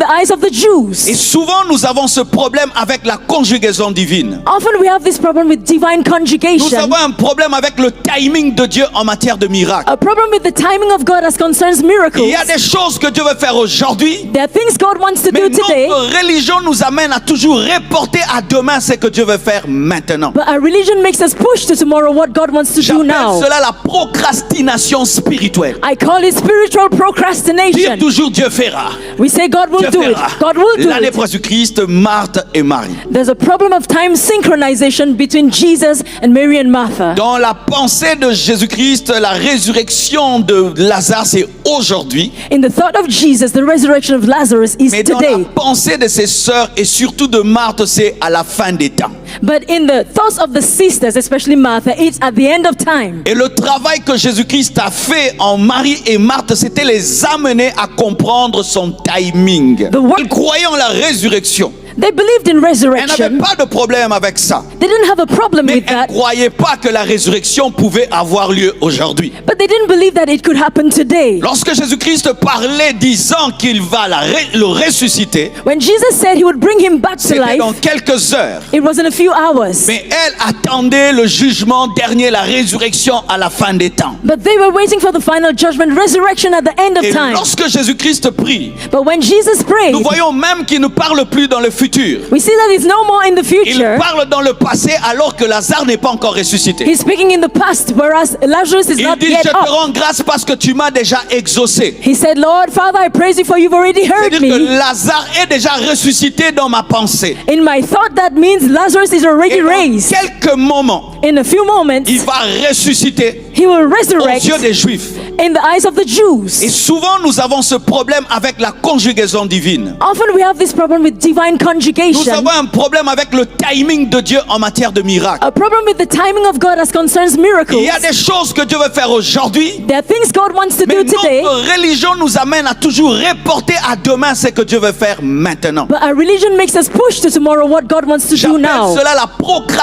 eyes of the Jews. Et souvent, nous avons ce problème avec la conjugaison divine. Often we have this problem with divine Nous conjugation. avons un problème avec le timing de Dieu en matière de miracles. A problem with the timing of God as concerns miracles. Il y a des choses que Dieu veut faire aujourd'hui, There are things God wants to mais do today, notre religion nous amène à toujours reporter à demain ce que Dieu veut faire maintenant. but our religion makes us push to tomorrow what God wants to do J'appelle now. cela la procrastination spirituelle. I call it spiritual Dire procrastination. toujours Dieu fera. We say God will Dieu do it. fera. God will do L'année it. prochaine, Christ, Marthe et Marie. There's a problem of time synchronization between Jesus and Mary and Martha. Dans la pensée de Jésus-Christ, la résurrection de Lazare, c'est aujourd'hui. In the thought of Jesus, the resurrection of Lazarus is Mais dans la today. pensée de ses sœurs et surtout de Marthe, c'est à la fin des temps. But in the thoughts of the sisters, especially Martha, it's at the end of time. Et le travail que Jésus-Christ a fait en Marie et Marthe, c'était les amener à comprendre son timing. Ils croyaient en la résurrection. They believed in Elle n'avait resurrection. pas de problème avec ça. They didn't have a problem Mais with elle ne that, croyait pas que la résurrection pouvait avoir lieu aujourd'hui. but they didn't believe that it could happen today. Lorsque Jésus-Christ parlait disant qu'il va le ressusciter, When Jesus said he would bring him back to c'était dans life, quelques heures. it was in a few hours. Mais elle attendait le jugement dernier, la résurrection à la fin des temps. But they were waiting for the final judgment, resurrection at the end of Et time. lorsque Jésus-Christ prie, But when Jesus prayed, nous voyons même qu'il ne parle plus dans le futur. we see that it's no more in the Il future. parle dans le passé alors que Lazare n'est pas encore ressuscité. He's speaking in the past, whereas Lazarus is Il not dit, yet je te up. rends grâce parce que tu m'as déjà exaucé. He said, Lord, Father, I praise you for you've already heard C'est-à-dire que me. Lazare est déjà ressuscité dans ma pensée. In my thought, that means Lazarus is already Et dans raised. quelques moments, In a few moments, il va ressusciter he will aux resurrect yeux des Juifs. in the eyes of the Et Jews. souvent, nous avons ce problème avec la conjugaison divine. Often we have this problem with divine Nous conjugation. avons un problème avec le timing de Dieu en matière de miracles. A problem with the timing of God as concerns Il miracles. y a des choses que Dieu veut faire aujourd'hui, There are things God wants to mais do today, notre religion nous amène à toujours reporter à demain ce que Dieu veut faire maintenant. but our religion makes us push to tomorrow what God wants to do J'appelle now. cela la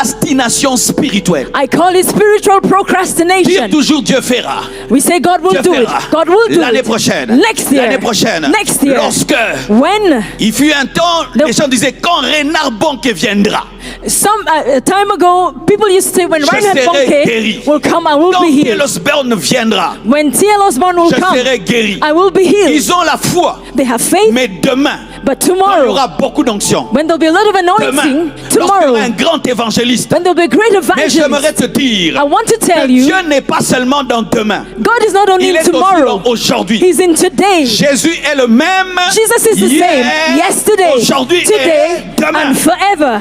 procrastination spirituelle. I call it spiritual Dire procrastination. toujours Dieu fera. We say God will Dieu do it. fera. God will do L'année it. prochaine. Next year. L'année prochaine. Next year. Lorsque When il fut un temps, les gens disaient quand Reinhard Bonke viendra. some time ago, people used to say, when Je Reinhard serai guéri. Bonke will come, I will Quand be healed. T.L. Osborne viendra, When T.L. Osborne will je come, serai guéri. I will be healed. Ils ont la foi, They have faith, mais demain, but quand il y tomorrow, aura beaucoup d'onction, when there'll be a lot of demain, anointing, lorsqu'il y aura tomorrow, un grand évangéliste, when there'll be a great mais j'aimerais evangelist, te dire I want to que tell you, Dieu n'est pas seulement dans demain, God is not only il in est aussi tomorrow, dans aujourd'hui. He's in today. Jésus est le même Jesus is the hier, same yesterday, aujourd'hui today, et demain. and forever.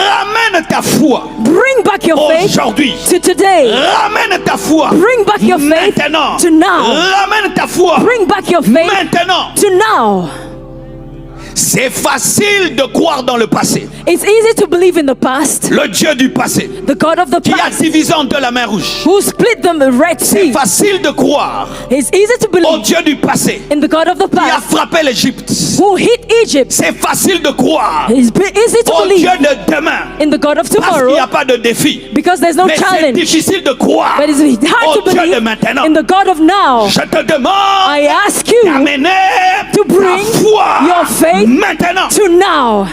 Ramène ta foi Bring back your faith aujourd'hui. to today. Ramène ta foi Bring back your faith maintenant. to now. Ramène ta foi Bring back your faith maintenant. to now. C'est facile de croire dans le passé. It's easy to believe in the past, Le Dieu du passé the God of the qui a past, divisé en deux la mer rouge. who split the Red C'est Sea. facile de croire It's easy to au believe Dieu du passé in the God of the qui a past, frappé l'Égypte. who hit Egypt. C'est facile de croire It's easy to au believe Dieu de demain in the God of parce qu'il n'y tomorrow a pas de défi. because there's no Mais c'est challenge. difficile de croire But it's hard au to Dieu de believe maintenant. in the God of now. Je te demande I ask you d'amener to bring ta foi your faith maintenant. to now.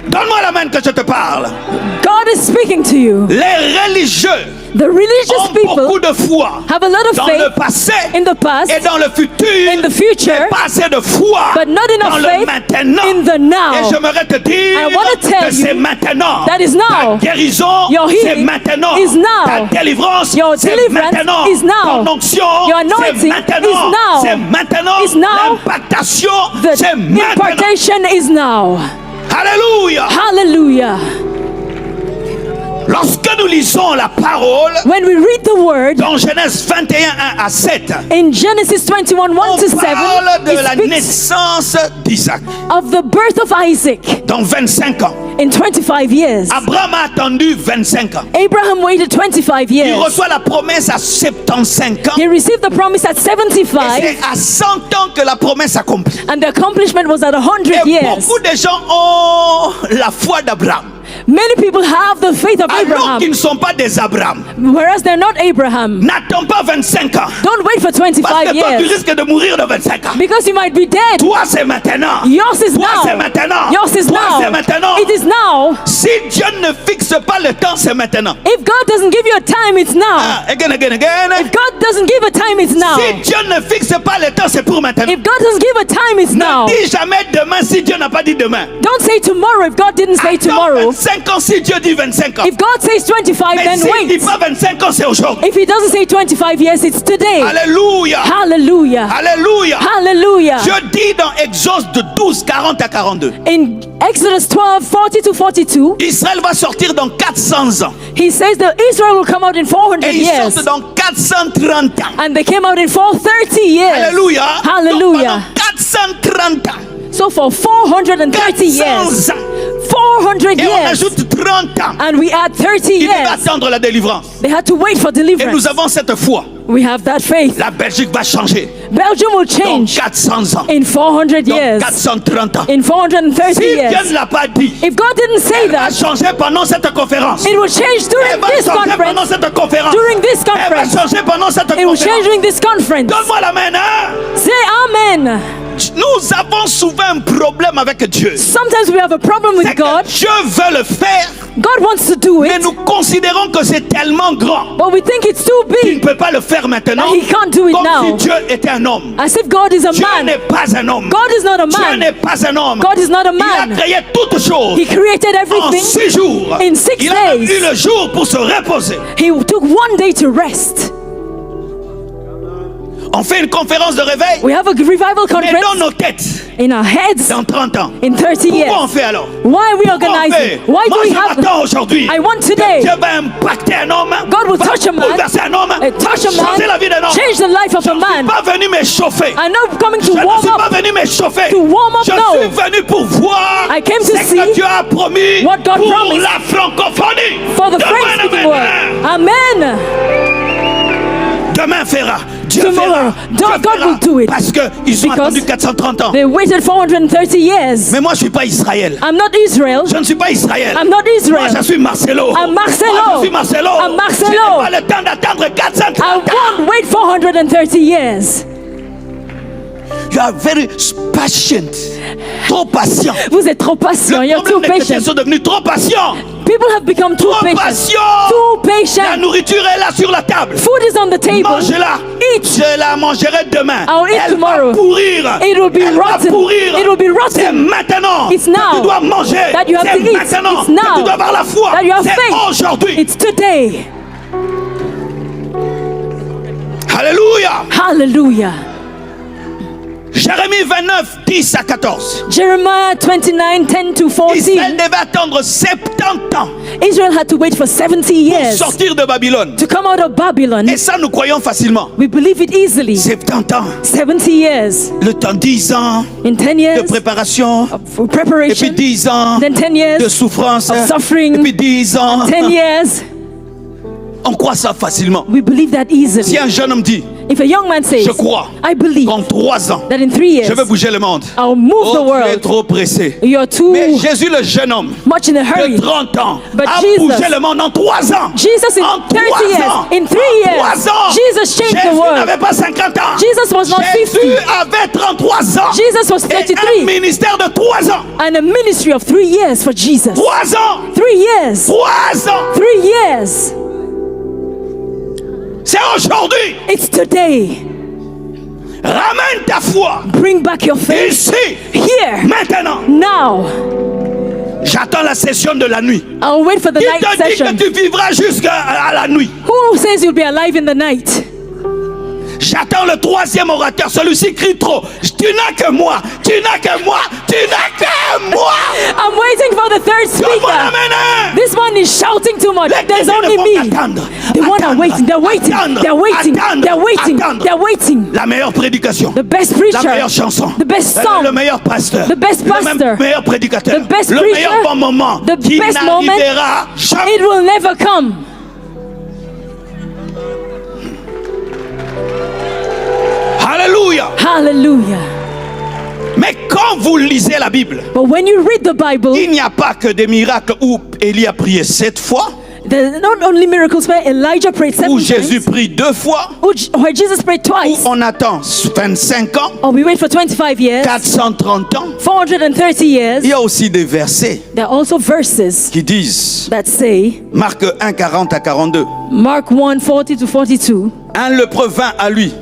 Donne-moi la main que je te parle. God is speaking to you. Les religieux The religious ont beaucoup people de foi have a lot of dans le faith passé in the past, et dans le futur, in the future, mais pas assez de foi but not enough dans le faith maintenant. in the Et now. j'aimerais te dire I wanna tell que c'est you maintenant. that is now. Ta guérison, Your c'est healing maintenant. is now. Ta délivrance, Your c'est deliverance maintenant. is now. Ton onction, Your c'est anointing maintenant. is now. C'est maintenant. Is now. L'impactation, The c'est maintenant. impartation is now. Alléluia. Hallelujah. Lorsque nous lisons la parole When we read the word dans Genèse 21, 1 à 7, in Genesis 21, 1 on to 7, parle de la it speaks naissance d'Isaac. of the birth of Isaac Dans 25 ans, in 25 years. Abraham a attendu 25 ans. Abraham waited 25 Il years. reçoit la promesse à 75 ans. He received the promise at Et 75, c'est à 100 ans que la promesse s'accomplit. and the accomplishment was at 100 Et years. beaucoup de gens ont la foi d'Abraham. Many people have the faith of alors Abraham, qu'ils ne sont pas des Abraham. whereas they're not Abraham. N'attends pas 25 ans. Don't wait for Parce 25 que toi, tu years, risques de mourir de 25 ans. because you might be dead. Toi, c'est maintenant. Yours is Toi, c'est now. maintenant. Yours is Toi, now. c'est maintenant. It is now. Si Dieu ne fixe pas le temps, c'est maintenant. If God doesn't give you a time, it's now. Ah, again. If God doesn't give a time, it's now. Si Dieu ne fixe pas le temps, c'est pour maintenant. If God doesn't give a time, it's now. Ne dis jamais demain si Dieu n'a pas dit demain. Don't say tomorrow if God didn't say Attends tomorrow. 25 ans si Dieu dit 25 ans. If God says 25, Mais then s'il ne dit wait. pas 25 ans, c'est aujourd'hui. If He doesn't say 25 years, it's today. Alléluia. Hallelujah. Alléluia. Hallelujah. Je dis dans Exode de 12, 40 à 42. In Exodus 12, 40 to 42, Israël va sortir dans 400 ans. He says that Israel will come out in 400 Et ils years. sortent dans 430 ans. And they came out in 430 years. Alléluia. Hallelujah. Donc, pendant 430 ans. So for 430 years, 400 ans. 400 Et on years, ajoute 30 ans. and we add 30 Il devait years, attendre la délivrance. they had to wait for Et nous deliverance. avons cette foi. We have that faith. La Belgique va changer. Belgium will Dans change 400 ans. in 400 Dans years, 430 ans. in 430 Si Dieu years. ne l'a pas dit, If God didn't say elle va that, changer pendant cette conférence. it will change Elle during va this changer pendant conference. cette conférence. During this Elle va conference, changer pendant cette it will change conférence. during this conference. Donne-moi la main. Hein? Say amen. Nous avons souvent un problème avec Dieu. Sometimes we have a problem C'est with que God. Dieu veut le faire, God wants to do mais it, nous considérons que c'est tellement grand but we think it's too qu'il ne big, peut pas le faire maintenant. that He can't do it Comme now. si Dieu était un homme. as if God is a Dieu man. n'est pas un homme. God is not a Dieu man. n'est pas un homme. God is not a Il a man. créé toutes choses He created en everything 6 jours. in 6 Il a même days. eu le jour pour se reposer. He took one day to rest. On fait une conférence de réveil, We have a revival mais dans conference nos têtes, in our heads dans 30 ans. in 30 Pourquoi on years. fait alors? Why are we Pourquoi on organizing? fait? Why do Moi, we je have? m'attends aujourd'hui. I want today. Dieu va impacter un homme, God will va touch a man, bouleverser un homme, touch a va changer la vie d'un man, homme. change the life of Je a ne suis man. pas venu m'échauffer. I'm not coming to Je ne warm suis pas up. venu m'échauffer. To warm up, Je no. suis venu pour voir I came to ce que see Dieu a promis what God pour promised la francophonie. for the Demain, French-speaking demain, world. Amen. Demain fera. Dieu Tomorrow, fera. Dieu God fera. will do it. Parce qu'ils ont Because attendu 430 ans. They waited 430 years. Mais moi, je ne suis pas Israël. I'm not Israel. Je ne suis pas Israël. I'm not Israel. Moi, je suis Marcelo. I'm Marcelo. Moi, je suis Marcelo. I'm Marcelo. Je n'ai pas le temps d'attendre I 430 ans. won't wait 430 years. You are very patient. Trop patient. Vous êtes trop patient. Le You're too problème, les chrétiens patient. sont devenus trop patients. People have become too Trop patient. patient. Too La patient. nourriture est là sur la table. Food is on the table. Mange-la. Je la mangerai demain. I'll eat Elle tomorrow. va pourrir. It will be Elle va rotten. pourrir. It will be rotten. C'est maintenant It's que now tu dois manger. that you have C'est to eat. maintenant It's now que tu dois avoir la foi. that you have C'est faith. aujourd'hui. It's today. Alléluia. Hallelujah. Jérémie 29, 10 à 14. Jeremiah 29, 10 to Israël 14. devait attendre 70 ans Israel had to wait for 70 pour years sortir de Babylone. to come out of Babylon. Et ça, nous croyons facilement. We believe it easily. 70 ans. 70 years. Le temps 10 ans In 10 de years préparation. for Et puis preparation. 10 ans Then 10 de years souffrance. of suffering. Et puis 10 ans. 10 years. On croit ça facilement. We believe that Si easily. un jeune homme dit, If a young man says, je crois I believe qu'en 3 ans, that in 3 years je vais bouger le monde. I'll move the Oh, tu es world, trop pressé. you're too Mais Jésus, le jeune homme much in a hurry. de 30 ans, But a Jesus- bougé le monde en 3 ans. Jesus in En 30 3 years, ans. in 3 En years, 3 ans. Jesus changed the Jésus world. n'avait pas 50 ans. Jesus was not 50. Jésus avait 33 ans. Jesus was Et un 33. ministère de 3 ans. And a ministry of 3 years for Jesus. 3 ans. 3 years. 3 ans. 3 years. C'est aujourd'hui. It's today. Ramène ta foi. Bring back your faith Ici. here, Maintenant. now. J'attends la session de la nuit. I'll wait for the Il night te dit session. que tu vivras jusqu'à la nuit. Who says you'll be alive in the night? J'attends le 3e orateur. Celui-ci crie trop. Tu n'as que moi. Tu n'as que moi. Tu n'as que moi. I'm waiting for the third Donne-moi la speaker. main. This one is shouting too much. Les There's chrétiens only ne me. font qu'attendre. The one are Attendre. waiting. They're waiting. Attendre. They're waiting. Attendre. They're waiting. Attendre. They're waiting. La meilleure prédication. The best La preacher. meilleure chanson. The best song. Le meilleur pasteur. The best pastor. Le meilleur prédicateur. The best le preacher. meilleur bon moment. The qui best moment. n'arrivera jamais. It will never come. Alléluia. Hallelujah. Mais Mais quand vous lisez la Bible, But when you read the Bible, il n'y a pas que des miracles où Élie a prié 7 fois, there's not only miracles where Elijah prayed 7 où times, Jésus prie 2 fois, where Jesus prayed où twice, on attend 25 ans, or we wait for 25 years, 430 ans. 430 years. Il y a aussi des versets There are also verses qui disent, that say, Marc 1, 40 à 42, Mark 1, 40 to 42, un lépreux vint à lui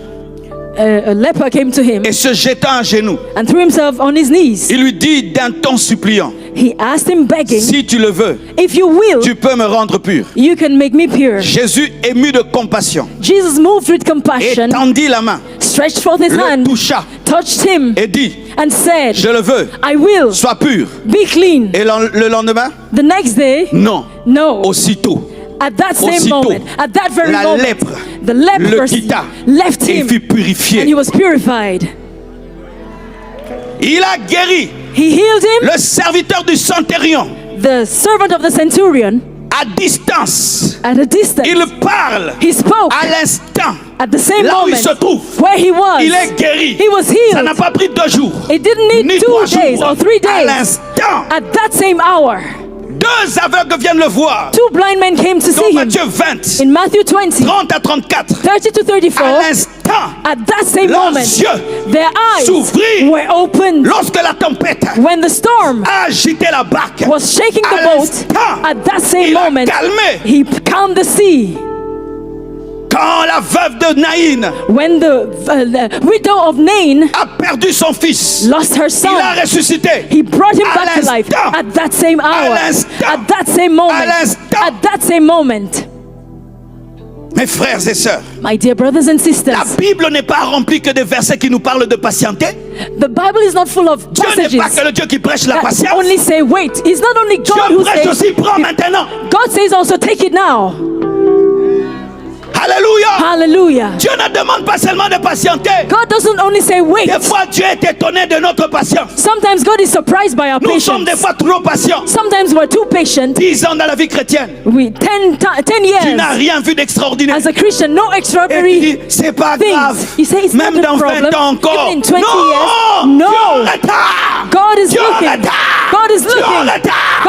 a leper came to him et se jeta à genoux. and threw himself on his knees. Il lui dit d'un ton suppliant, He asked him, begging, si tu le veux, if you will, tu peux me rendre pur. you can make me pure. Jésus, ému de compassion, Jesus moved with compassion, étendit la main, stretched forth his le hand, toucha touched him, et dit, and said, je le veux, I will, sois pur. be clean. Et le lendemain, The next day, non, no. aussitôt, At that same aussitôt, moment, at that very la moment, lèpre the le leprosy quitta left et him fut and he purifié. was purified. Il a guéri He healed him. le serviteur du centurion The servant of the centurion, à distance. at a distance, Il parle he spoke à l'instant at the same là où il moment se trouve. where he was. Il est guéri. He was Ça n'a healed. pas pris 2 jours, It didn't need ni 2 3 days jours. or 3 À days. l'instant, At that same hour, 2 aveugles viennent le voir. 2 blind men came to Dans see him. Matthieu 20, In Matthew 20, 30 à 34. 30 to 34, À l'instant, at that same leurs moment, yeux their eyes s'ouvrirent were opened. lorsque la tempête When the storm a agité la barque. was shaking À the boat, l'instant, at that same il a moment, calmé. he calmed the sea. Quand la veuve de Naïn When the widow of Nain a perdu son fils, lost her il a son, ressuscité. he brought him À back to life l'instant. at that same hour, l'instant. at that same moment, À l'instant. at that same moment. Mes frères et sœurs, My dear brothers and la sisters, Bible n'est pas remplie que de versets qui nous parlent de patienter. the Bible is not full of Dieu n'est pas passages que le Dieu qui prêche la that patience. only say wait. It's not only God Dieu who prêche says, aussi, prends maintenant. God says also take it now. Alléluia. Hallelujah. Dieu ne demande pas seulement de patienter. God doesn't only say wait. Des fois, Dieu est étonné de notre patience. Sometimes God is surprised by our Nous sommes des patience. fois trop patients. Sometimes we're too patient. 10 ans dans la vie chrétienne, 10 tu n'as years rien vu d'extraordinaire. as a Christian, no Et tu extraordinary dis, c'est pas things. grave. You say it's Même not a dans 20 problem. ans encore. Even in 20 non, years, Dieu no. retarde. God is Dieu looking. retarde. God is Dieu looking. retarde.